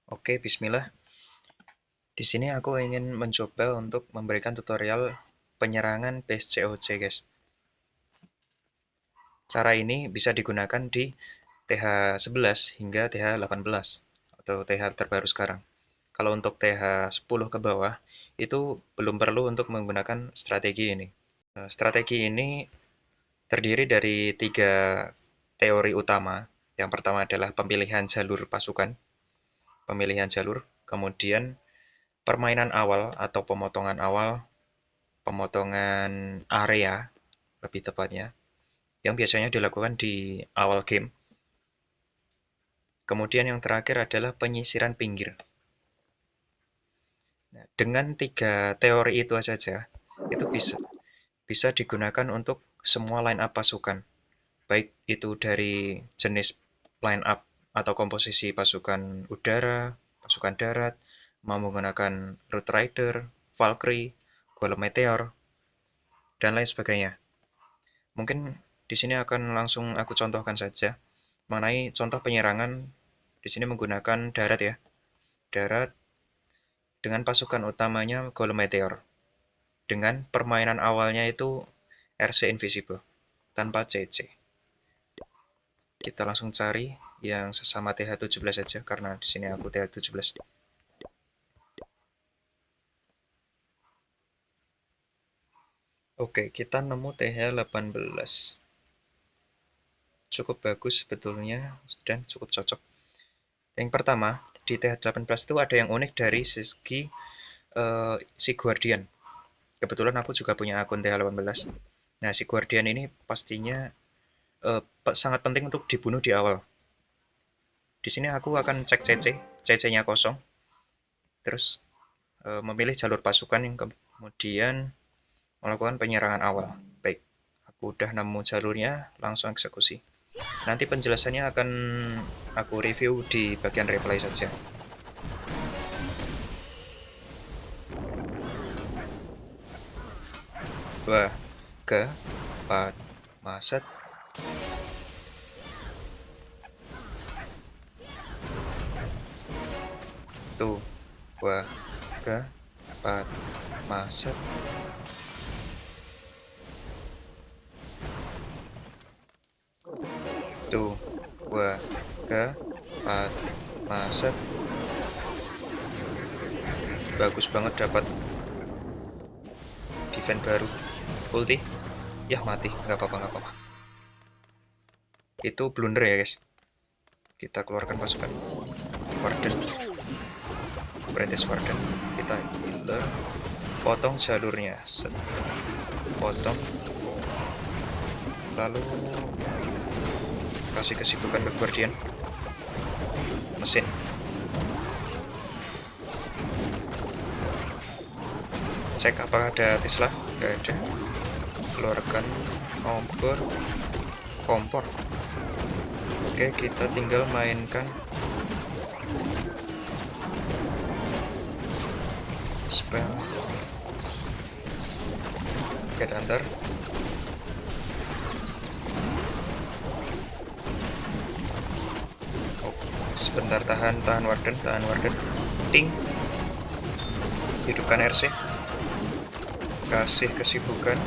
Oke, bismillah. Di sini aku ingin mencoba untuk memberikan tutorial penyerangan base COC, guys. Cara ini bisa digunakan di TH11 hingga TH18 atau TH terbaru sekarang. Kalau untuk TH10 ke bawah, itu belum perlu untuk menggunakan strategi ini. Strategi ini terdiri dari 3 teori utama. Yang pertama adalah pemilihan jalur pasukan, kemudian permainan awal atau pemotongan awal, pemotongan area lebih tepatnya, yang biasanya dilakukan di awal game. Kemudian yang terakhir adalah penyisiran pinggir. Nah, dengan 3 teori itu saja, itu bisa digunakan untuk semua line up pasukan. Baik itu dari jenis line up atau komposisi pasukan udara, pasukan darat, mau menggunakan Root Rider, Valkyrie, Golem Meteor, dan lain sebagainya. Mungkin di sini akan langsung aku contohkan saja mengenai contoh penyerangan di sini menggunakan darat ya. Darat dengan pasukan utamanya Golem Meteor. Dengan permainan awalnya itu RC Invisible tanpa CC. Kita langsung cari yang sesama TH17 saja karena di sini aku TH17. Oke, kita nemu TH18. Cukup bagus sebetulnya dan cukup cocok. Yang pertama, di TH18 itu ada yang unik dari segi si Guardian. Kebetulan aku juga punya akun TH18. Nah, si Guardian ini pastinya sangat penting untuk dibunuh di awal. Di sini aku akan cek CC, CC-nya kosong, terus memilih jalur pasukan yang kemudian melakukan penyerangan awal. Baik, aku udah nemu jalurnya, langsung eksekusi. Nanti penjelasannya akan aku review di bagian replay saja. Wah, ke, pat, maset, tuh, wah, ke, pat, maset, tuh, wah, ke, pat, maset. Bagus banget dapat defense baru. Ulti, ya mati, nggak apa-apa, nggak apa-apa. Itu blunder ya guys. Kita keluarkan pasukan Warden, British Warden. Kita healer, potong jalurnya, set, potong, lalu kasih kesibukan ke Guardian, mesin. Cek apakah ada Tesla, nggak ada. Keluarkan kompor. Oke, kita tinggal mainkan spell Get Hunter. Oh, sebentar, tahan Warden. Ting, hidupkan RC, kasih kesibukan,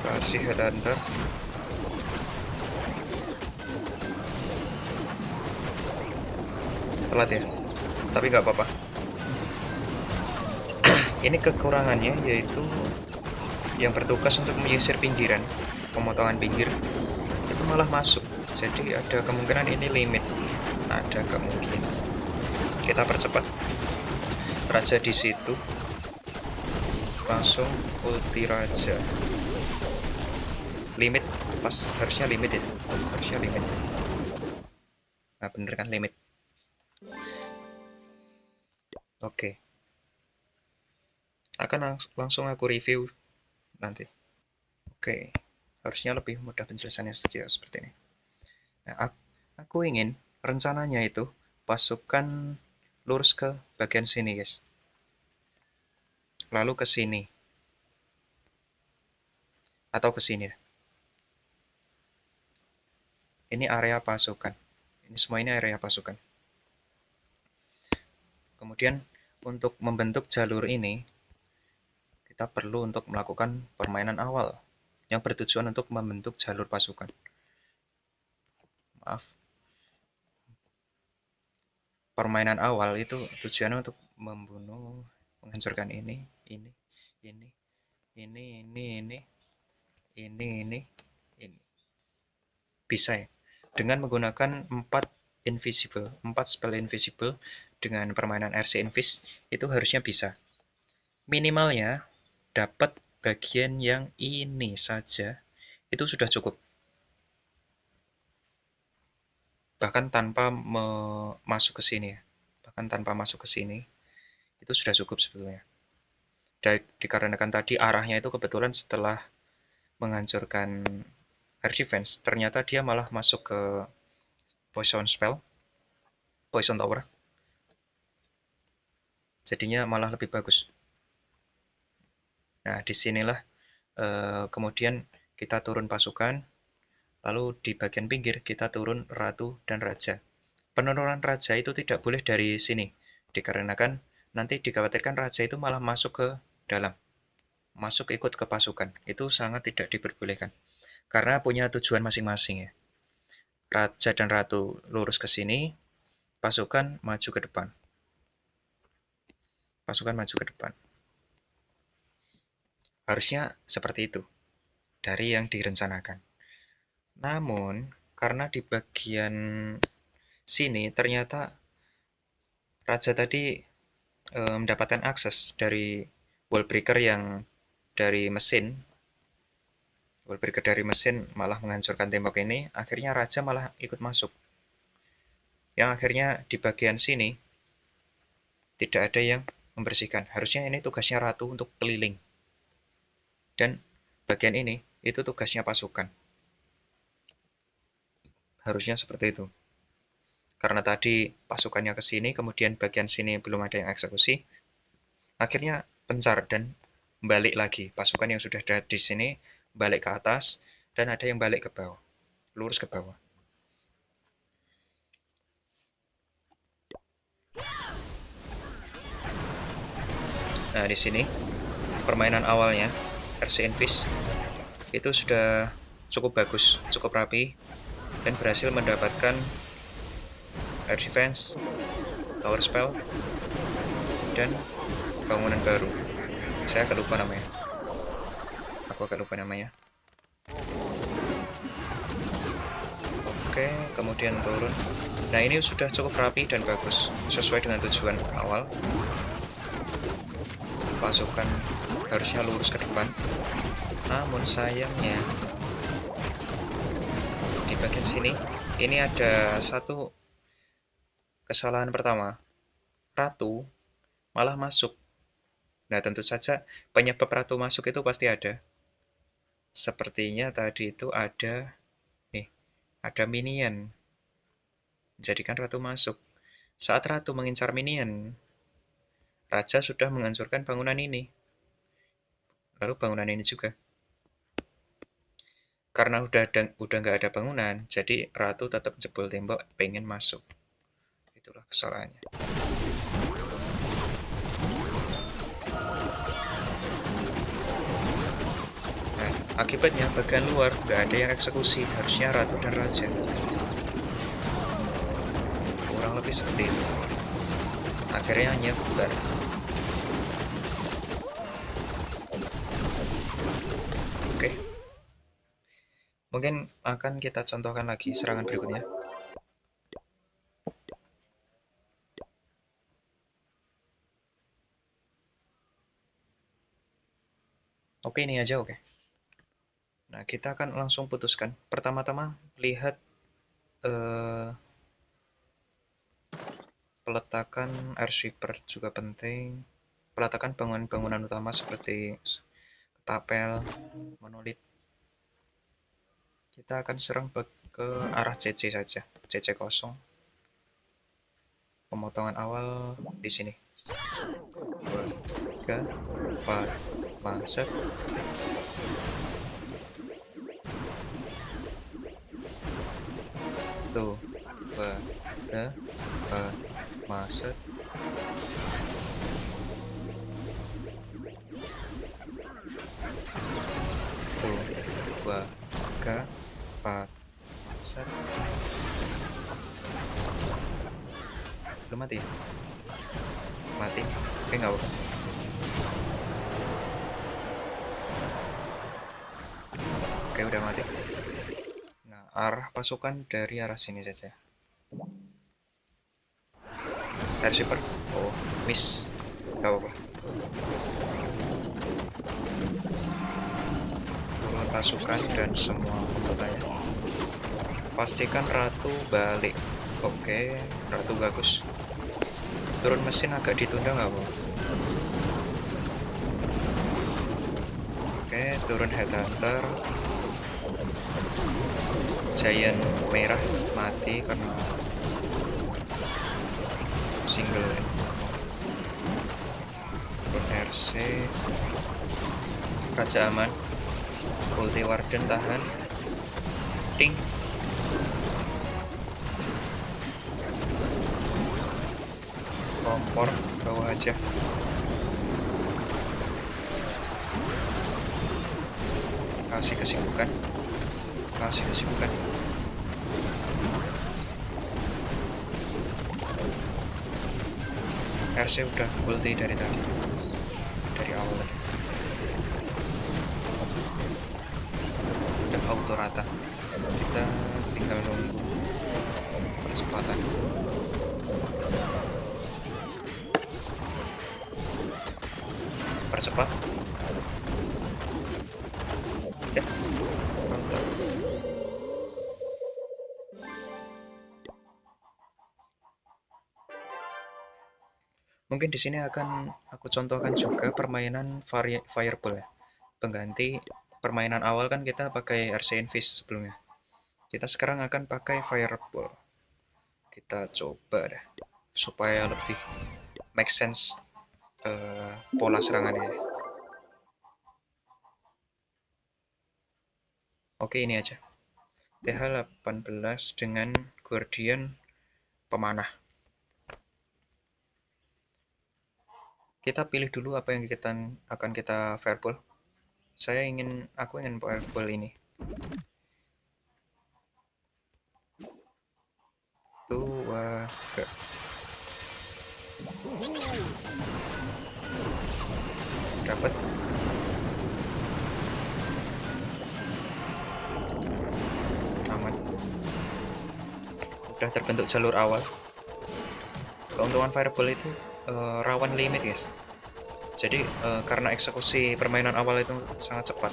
kasih Headhunter. Telat ya, tapi nggak apa-apa. Ini kekurangannya yaitu yang bertugas untuk menyisir pinggiran, pemotongan pinggir, itu malah masuk. Jadi ada kemungkinan ini limit. Ada kemungkinan. Kita percepat. Raja di situ. Langsung ulti raja. Limit, pas harusnya limit ya. Harusnya limit. Nah, bener kan limit. Oke. Akan langsung aku review nanti. Oke. Harusnya lebih mudah penjelasannya seperti ini. Nah, aku ingin rencananya itu pasukan lurus ke bagian sini, guys. Lalu ke sini. Atau ke sini. Ini area pasukan. Ini semua ini area pasukan. Kemudian untuk membentuk jalur ini, kita perlu untuk melakukan permainan awal yang bertujuan untuk membentuk jalur pasukan. Maaf. Permainan awal itu tujuannya untuk membunuh, menghancurkan ini, ini, ini, ini. Bisa ya. Dengan menggunakan 4 spell invisible dengan permainan RC Invis itu harusnya bisa. Minimalnya dapat bagian yang ini saja itu sudah cukup. Bahkan tanpa masuk ke sini ya. Bahkan tanpa masuk ke sini itu sudah cukup sebetulnya. Dikarenakan tadi arahnya itu kebetulan setelah menghancurkan air defense, ternyata dia malah masuk ke poison spell, poison tower. Jadinya malah lebih bagus. Nah, disinilah kemudian kita turun pasukan, lalu di bagian pinggir kita turun ratu dan raja. Penurunan raja itu tidak boleh dari sini, dikarenakan nanti dikhawatirkan raja itu malah masuk ke dalam, masuk ikut ke pasukan. Itu sangat tidak diperbolehkan, karena punya tujuan masing-masing ya. Raja dan ratu lurus ke sini, pasukan maju ke depan. Pasukan maju ke depan. Harusnya seperti itu dari yang direncanakan. Namun, karena di bagian sini ternyata raja tadi mendapatkan akses dari wallbreaker yang dari mesin. Wallbreaker dari mesin malah menghancurkan tembok ini, akhirnya raja malah ikut masuk. Yang akhirnya di bagian sini tidak ada yang membersihkan. Harusnya ini tugasnya ratu untuk keliling. Dan bagian ini itu tugasnya pasukan. Harusnya seperti itu. Karena tadi pasukannya ke sini, kemudian bagian sini belum ada yang eksekusi, akhirnya pencar dan balik lagi. Pasukan yang sudah ada di sini balik ke atas, dan ada yang balik ke bawah, lurus ke bawah. Nah, di sini permainan awalnya RC Invis itu sudah cukup bagus, cukup rapi, dan berhasil mendapatkan air defense, tower spell, dan bangunan baru. Saya agak lupa namanya. Aku agak lupa namanya. Oke, kemudian turun. Nah, ini sudah cukup rapi dan bagus, sesuai dengan tujuan awal. Pasukan harusnya lurus ke depan. Namun sayangnya di bagian sini ini ada satu kesalahan pertama. Ratu malah masuk. Nah, tentu saja penyebab ratu masuk itu pasti ada. Sepertinya tadi itu ada minion. Menjadikan ratu masuk. Saat ratu mengincar minion, raja sudah menghancurkan bangunan ini. Lalu bangunan ini juga. Karena udah nggak ada bangunan, jadi ratu tetap jebol tembok, pengen masuk. Itulah kesalahannya. Nah, akibatnya bagian luar nggak ada yang eksekusi, harusnya ratu dan raja. Kurang lebih seperti itu. Akhirnya hanya bubar. Oke. Mungkin akan kita contohkan lagi serangan berikutnya. Oke, ini aja oke. Nah, kita akan langsung putuskan. Pertama-tama, lihat peletakan air sweeper juga penting. Peletakan bangunan-bangunan utama seperti ketapel, monolit. Kita akan serang ke arah CC saja, CC kosong. Pemotongan awal di sini. 2, 3, 4, masuk. Tuh, Maset. Tuh, 2, 3, 4. Maset. Belum mati ya? Mati. Oke, nggak apa-apa. Oke, udah mati. Nah, arah pasukan dari arah sini saja. Air shipper. Oh, miss. Gak apa-apa. Turun pasukan dan semua anggotanya. Pastikan ratu balik. Oke, ratu bagus. Turun mesin agak ditunda nggak apa-apa. Oke, turun headhunter. Giant merah mati karena single. Turun RC. Raja aman. Ulti Warden tahan. Ting. Kompor bawah aja. Kasih kesibukan. RC udah ulti dari tadi, dari awal tadi. Udah auto rata. Kita tinggal nunggu percepatan. Percepat. Ya, mantap. Mungkin di sini akan aku contohkan juga permainan Fireball ya. Pengganti permainan awal kan kita pakai RC Invis sebelumnya. Kita sekarang akan pakai Fireball. Kita coba deh supaya lebih make sense pola serangannya. Oke, ini aja. TH18 dengan Guardian pemanah. Kita pilih dulu apa yang akan kita fireball. Aku ingin fireball ini. Tuh, dapat. Aman. Udah terbentuk jalur awal. Keuntungan fireball itu rawan limit, guys. Jadi karena eksekusi permainan awal itu sangat cepat.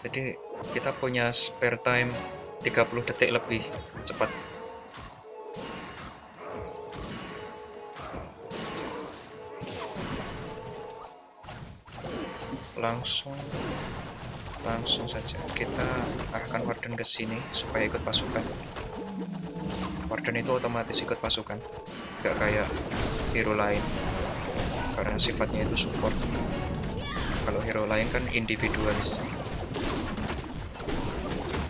Jadi kita punya spare time 30 detik lebih cepat. Langsung saja kita arahkan Warden ke sini supaya ikut pasukan. Warden itu otomatis ikut pasukan, gak kayak hero lain karena sifatnya itu support. Kalau hero lain kan individualis.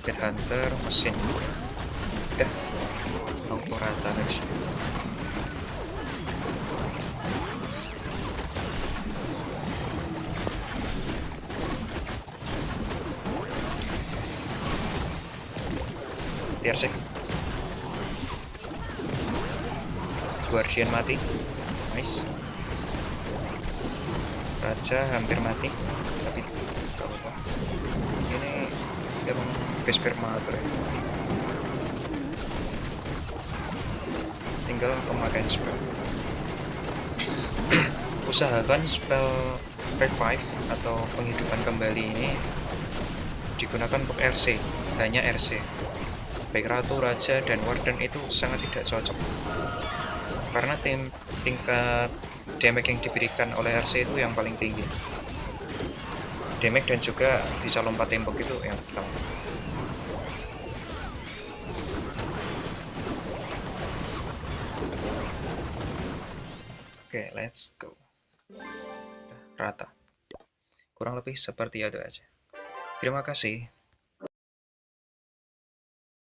Headhunter, mesin. Ya, auto rata guys. TRC. Guardian mati. Nice. Raja hampir mati, tapi gak apa-apa. Ini emang base permatur ya. Tinggal pemakaian spell. Usahakan spell revive atau penghidupan kembali ini digunakan untuk RC, hanya RC. Baik Ratu, Raja, dan Warden itu sangat tidak cocok karena tingkat damage yang diberikan oleh RC itu yang paling tinggi. Damage dan juga bisa lompat tembok itu yang pertama. Oke, let's go. Rata. Kurang lebih seperti itu aja. Terima kasih.